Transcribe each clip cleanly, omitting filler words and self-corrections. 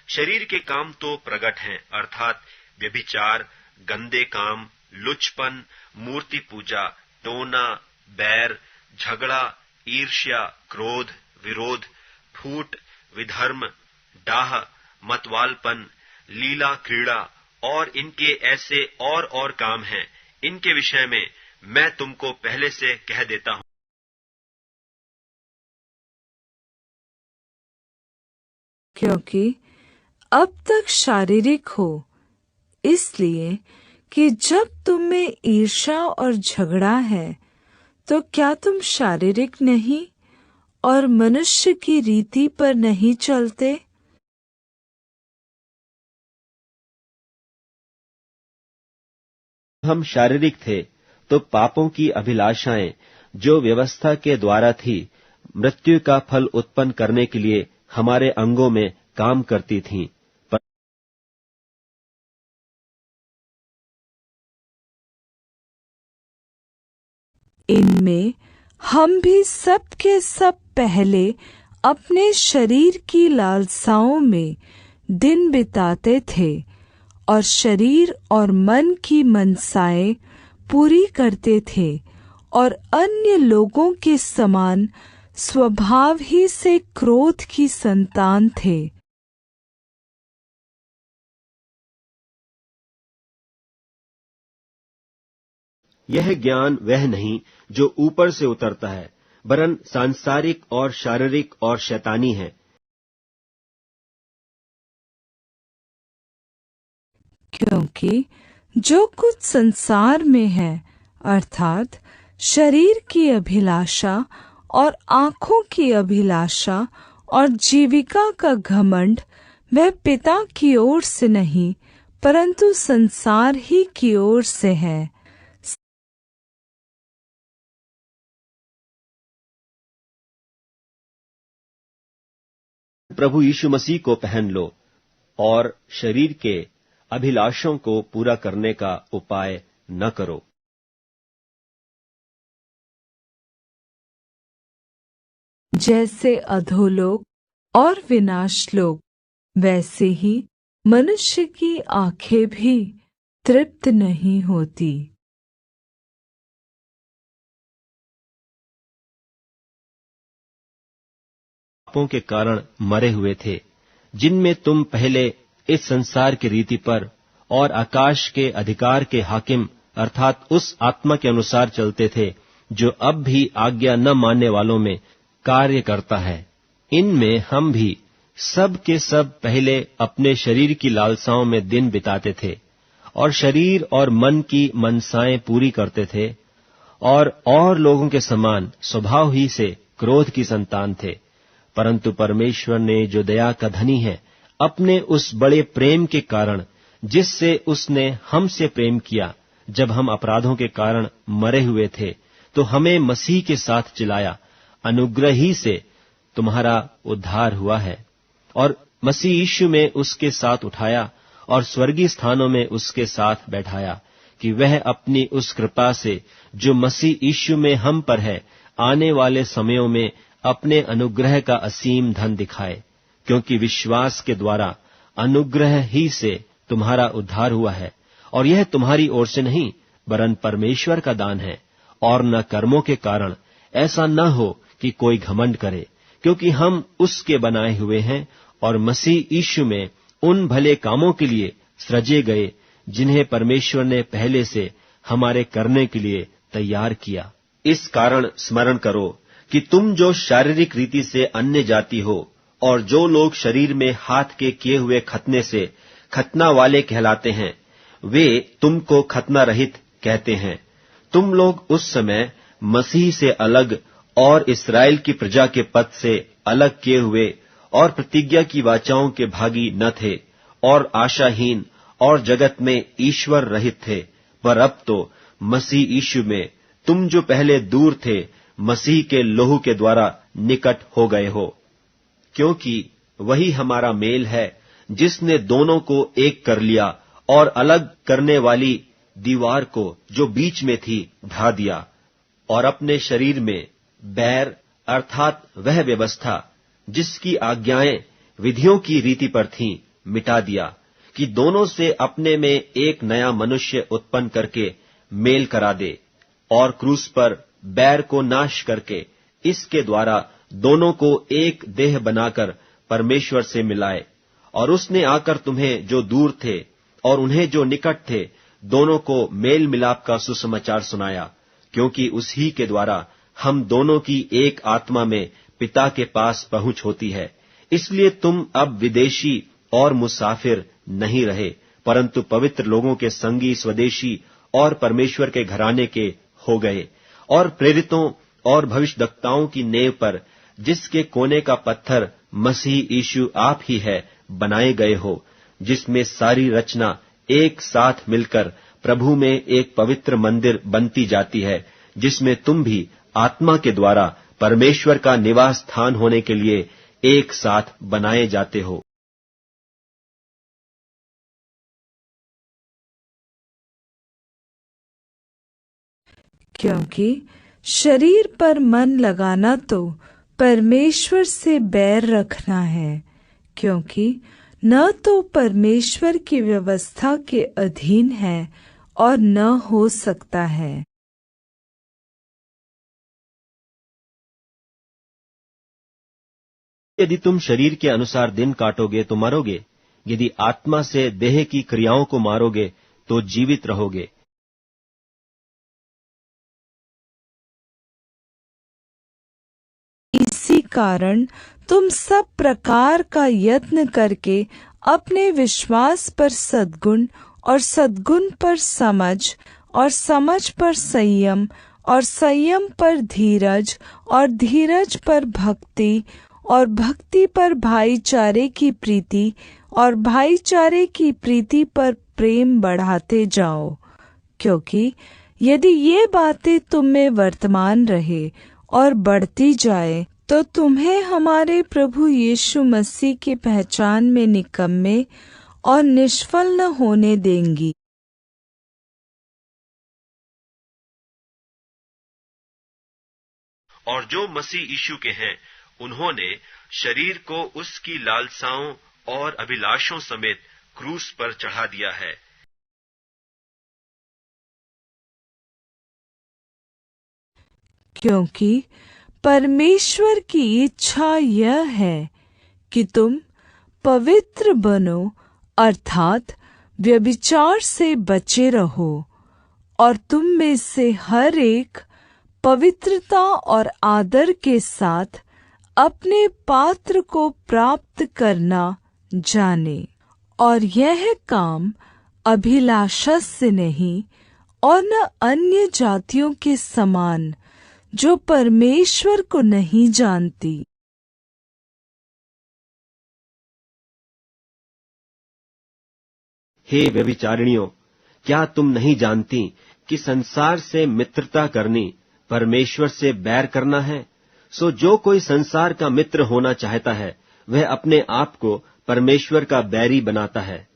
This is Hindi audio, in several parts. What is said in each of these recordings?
शरीर के काम तो प्रकट हैं, अर्थात व्यभिचार, गंदे काम, लुचपन, मूर्ति पूजा, टोना, बैर, झगड़ा, ईर्ष्या, क्रोध, विरोध, फूट, विधर्म, डाह, मतवालपन, लीला क्रीड़ा और इनके ऐसे और काम हैं। इनके विषय में मैं तुमको पहले से कह देता हूं। क्योंकि अब तक शारीरिक हो, इसलिए कि जब तुम में ईर्ष्या और झगड़ा है, तो क्या तुम शारीरिक नहीं और मनुष्य की रीति पर नहीं चलते? हम शारीरिक थे तो पापों की अभिलाषाएं जो व्यवस्था के द्वारा थी, मृत्यु का फल उत्पन्न करने के लिए हमारे अंगों में काम करती थीं। इनमें हम भी सब के सब पहले अपने शरीर की लालसाओं में दिन बिताते थे और शरीर और मन की मनसाएं पूरी करते थे और अन्य लोगों के समान स्वभाव ही से क्रोध की संतान थे। यह ज्ञान वह नहीं जो ऊपर से उतरता है, वरन सांसारिक और शारीरिक और शैतानी है। क्योंकि जो कुछ संसार में है, अर्थात शरीर की अभिलाषा और आँखों की अभिलाषा और जीविका का घमंड, वह पिता की ओर से नहीं परंतु संसार ही की ओर से है। प्रभु यीशु मसीह को पहन लो और शरीर के अभिलाषों को पूरा करने का उपाय न करो। जैसे अधोलोक और विनाश लोक, वैसे ही मनुष्य की आंखें भी तृप्त नहीं होती। पापों के कारण मरे हुए थे, जिनमें तुम पहले इस संसार की रीति पर और आकाश के अधिकार के हाकिम अर्थात उस आत्मा के अनुसार चलते थे जो अब भी आज्ञा न मानने वालों में कार्य करता है। इनमें हम भी सब के सब पहले अपने शरीर की लालसाओं में दिन बिताते थे और शरीर और मन की मनसाएं पूरी करते थे और लोगों के समान स्वभाव ही से क्रोध की संतान थे। परंतु परमेश्वर ने जो दया का धनी है, अपने उस बड़े प्रेम के कारण जिससे उसने हमसे प्रेम किया, जब हम अपराधों के कारण मरे हुए थे, तो हमें मसीह के साथ जिलाया। अनुग्रह ही से तुम्हारा उद्धार हुआ है और मसीह यीशु में उसके साथ उठाया और स्वर्गीय स्थानों में उसके साथ बैठाया, कि वह अपनी उस कृपा से जो मसीह यीशु में हम पर है, आने वाले समयों में अपने अनुग्रह का असीम धन दिखाए। क्योंकि विश्वास के द्वारा अनुग्रह ही से तुम्हारा उद्धार हुआ है, और यह तुम्हारी ओर से नहीं वरन परमेश्वर का दान है, और न कर्मों के कारण, ऐसा न हो कि कोई घमंड करे। क्योंकि हम उसके बनाए हुए हैं और मसीह यीशु में उन भले कामों के लिए सृजे गए जिन्हें परमेश्वर ने पहले से हमारे करने के लिए तैयार किया। इस कारण स्मरण करो कि तुम जो शारीरिक रीति से अन्य जाति हो और जो लोग शरीर में हाथ के किए हुए खतने से खतना वाले कहलाते हैं, वे तुमको खतना रहित कहते हैं। तुम लोग उस समय मसीह से अलग और इस्राएल की प्रजा के पद से अलग किए हुए और प्रतिज्ञा की वाचाओं के भागी न थे और आशाहीन और जगत में ईश्वर रहित थे। पर अब तो मसीह यीशु में तुम जो पहले दूर थे, मसीह के लहू के द्वारा निकट हो गए हो। क्योंकि वही हमारा मेल है जिसने दोनों को एक कर लिया और अलग करने वाली दीवार को जो बीच में थी ढा दिया, और अपने शरीर में बैर अर्थात वह व्यवस्था जिसकी आज्ञाएं विधियों की रीति पर थीं, मिटा दिया कि दोनों से अपने में एक नया मनुष्य उत्पन्न करके मेल करा दे, और क्रूस पर बैर को नाश करके इसके द्वारा दोनों को एक देह बनाकर परमेश्वर से मिलाए। और उसने आकर तुम्हें जो दूर थे और उन्हें जो निकट थे, दोनों को मेल मिलाप का सुसमाचार सुनाया, क्योंकि उसी के द्वारा हम दोनों की एक आत्मा में पिता के पास पहुंच होती है। इसलिए तुम अब विदेशी और मुसाफिर नहीं रहे, परंतु पवित्र लोगों के संगी, स्वदेशी और परमेश्वर के घराने के हो गए, और प्रेरितों और भविष्यद्वक्ताओं की नेव पर, जिसके कोने का पत्थर मसीह यीशु आप ही है, बनाए गए हो, जिसमें सारी रचना एक साथ मिलकर प्रभु में एक पवित्र मंदिर बनती जाती है, जिसमें तुम भी आत्मा के द्वारा परमेश्वर का निवास स्थान होने के लिए एक साथ बनाए जाते हो। क्योंकि शरीर पर मन लगाना तो परमेश्वर से बैर रखना है, क्योंकि न तो परमेश्वर की व्यवस्था के अधीन है और न हो सकता है। यदि तुम शरीर के अनुसार दिन काटोगे तो मरोगे, यदि आत्मा से देह की क्रियाओं को मारोगे तो जीवित रहोगे। इसी कारण तुम सब प्रकार का यत्न करके अपने विश्वास पर सद्गुण, और सद्गुण पर समझ, और समझ पर संयम, और संयम पर धीरज, और धीरज पर भक्ति, और भक्ति पर भाईचारे की प्रीति, और भाईचारे की प्रीति पर प्रेम बढ़ाते जाओ। क्योंकि यदि ये बातें तुम में वर्तमान रहे और बढ़ती जाए, तो तुम्हें हमारे प्रभु यीशु मसीह की पहचान में निकम्मे और निष्फल न होने देंगी। और जो मसीह यीशु के हैं, उन्होंने शरीर को उसकी लालसाओं और अभिलाषों समेत क्रूस पर चढ़ा दिया है। क्योंकि परमेश्वर की इच्छा यह है कि तुम पवित्र बनो, अर्थात व्यभिचार से बचे रहो, और तुम में से हर एक पवित्रता और आदर के साथ अपने पात्र को प्राप्त करना जाने। और यह काम अभिलाषा से नहीं, और न अन्य जातियों के समान जो परमेश्वर को नहीं जानती। हे व्यभिचारिणियों, क्या तुम नहीं जानती कि संसार से मित्रता करनी परमेश्वर से बैर करना है? सो जो कोई संसार का मित्र होना चाहता है, वह अपने आप को परमेश्वर का बैरी बनाता है।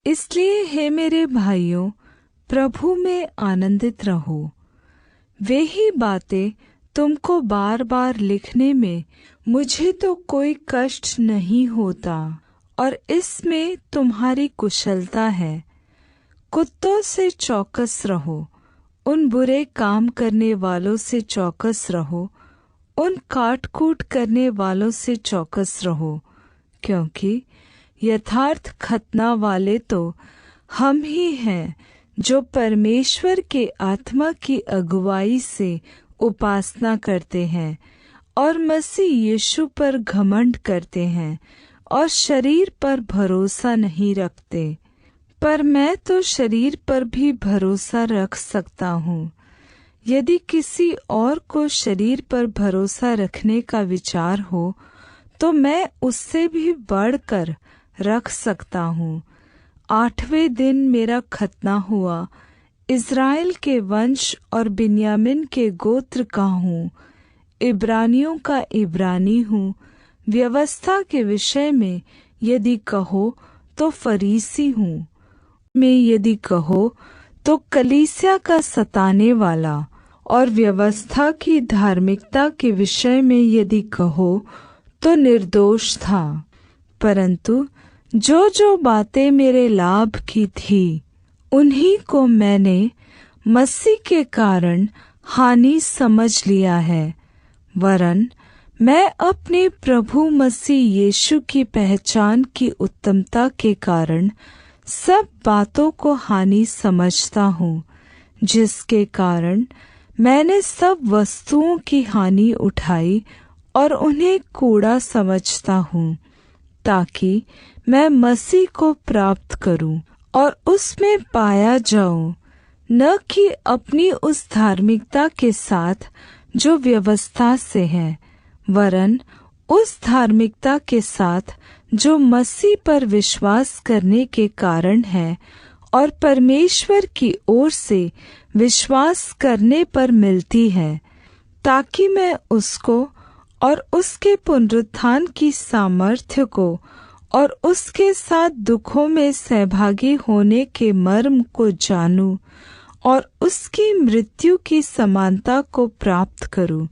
इसलिए हे मेरे भाइयों, प्रभु में आनंदित रहो। वे ही बातें तुमको बार बार लिखने में मुझे तो कोई कष्ट नहीं होता, और इसमें तुम्हारी कुशलता है। कुत्तों से चौकस रहो, उन बुरे काम करने वालों से चौकस रहो, उन काट-कूट करने वालों से चौकस रहो, क्योंकि यथार्थ खतना वाले तो हम ही हैं, जो परमेश्वर के आत्मा की अगुवाई से उपासना करते हैं, और मसीह यीशु पर घमंड करते हैं, और शरीर पर भरोसा नहीं रखते। पर मैं तो शरीर पर भी भरोसा रख सकता हूँ। यदि किसी और को शरीर पर भरोसा रखने का विचार हो, तो मैं उससे भी बढ़कर रख सकता हूँ। 8वें दिन मेरा खतना हुआ, इज़राइल के वंश और बिन्यामीन के गोत्र का हूँ, इब्रानियों का इब्रानी हूँ, व्यवस्था के विषय में यदि कहो तो फरीसी हूँ, में यदि कहो तो कलीसिया का सताने वाला, और व्यवस्था की धार्मिकता के विषय में यदि कहो तो निर्दोष था। परंतु जो जो बातें मेरे लाभ की थी उन्हीं को मैंने मसीह के कारण हानि समझ लिया है, वरन मैं अपने प्रभु मसीह यीशु की पहचान की उत्तमता के कारण सब बातों को हानि समझता हूँ, जिसके कारण मैंने सब वस्तुओं की हानि उठाई और उन्हें कूड़ा समझता हूँ, ताकि मैं मसीह को प्राप्त करूँ और उसमें पाया जाऊँ, न कि अपनी उस धार्मिकता के साथ जो व्यवस्था से है, वरन उस धार्मिकता के साथ जो मसीह पर विश्वास करने के कारण है और परमेश्वर की ओर से विश्वास करने पर मिलती है, ताकि मैं उसको और उसके पुनरुत्थान की सामर्थ्य को और उसके साथ दुखों में सहभागी होने के मर्म को जानूं और उसकी मृत्यु की समानता को प्राप्त करूं,